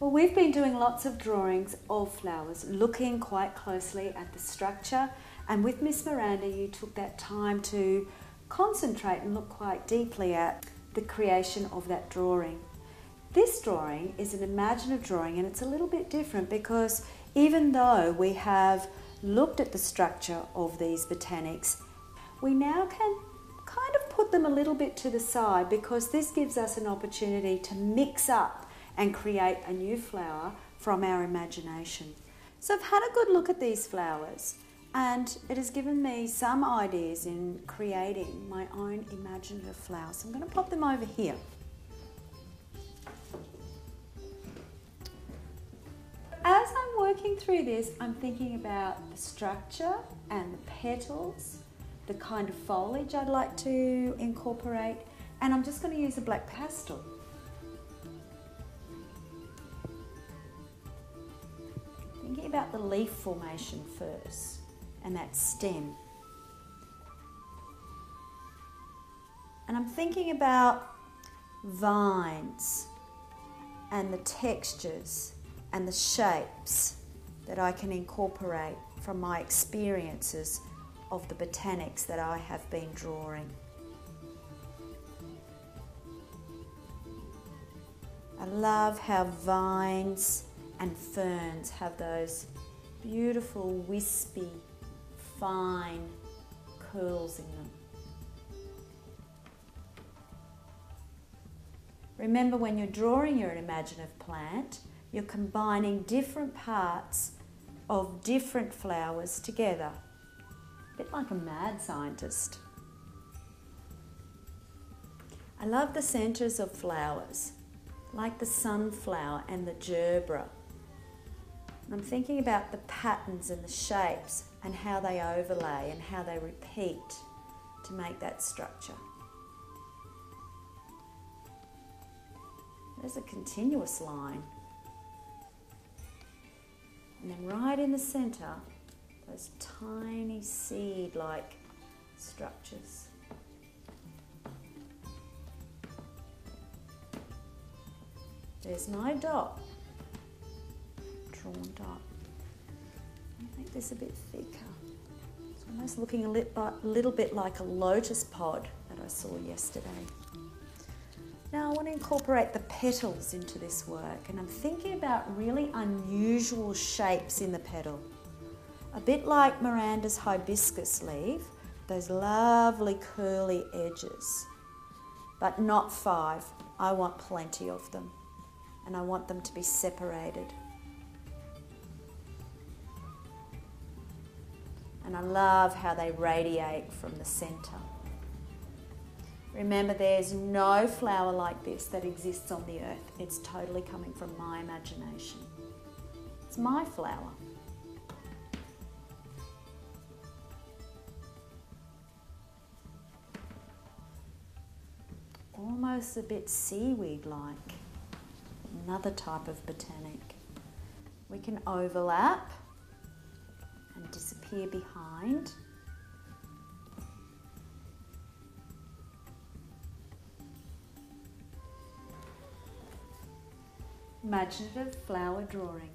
Well, we've been doing lots of drawings of flowers, looking quite closely at the structure, and with Miss Miranda you took that time to concentrate and look quite deeply at the creation of that drawing. This drawing is an imaginative drawing, and it's a little bit different because even though we have looked at the structure of these botanics, we now can kind of put them a little bit to the side because this gives us an opportunity to mix up and create a new flower from our imagination. So I've had a good look at these flowers, and it has given me some ideas in creating my own imaginative flowers. So I'm going to pop them over here. As I'm working through this, I'm thinking about the structure and the petals, the kind of foliage I'd like to incorporate, and I'm just going to use a black pastel. Thinking about the leaf formation first and that stem. And I'm thinking about vines and the textures and the shapes that I can incorporate from my experiences of the botanics that I have been drawing. I love how vines and ferns have those beautiful, wispy, fine curls in them. Remember, when you're drawing your imaginative plant, you're combining different parts of different flowers together. A bit like a mad scientist. I love the centres of flowers, like the sunflower and the gerbera. I'm thinking about the patterns and the shapes and how they overlay and how they repeat to make that structure. There's a continuous line. And then right in the centre, those tiny seed-like structures. There's my dot, drawn dot. I'll make this a bit thicker. It's almost looking a little bit like a lotus pod that I saw yesterday. Now I want to incorporate the petals into this work, and I'm thinking about really unusual shapes in the petal. A bit like Miranda's hibiscus leaf, those lovely curly edges, but not 5. I want plenty of them, and I want them to be separated. And I love how they radiate from the centre. Remember, there's no flower like this that exists on the earth. It's totally coming from my imagination. It's my flower. Almost a bit seaweed-like. Another type of botanic. We can overlap and disappear behind. Imaginative flower drawing.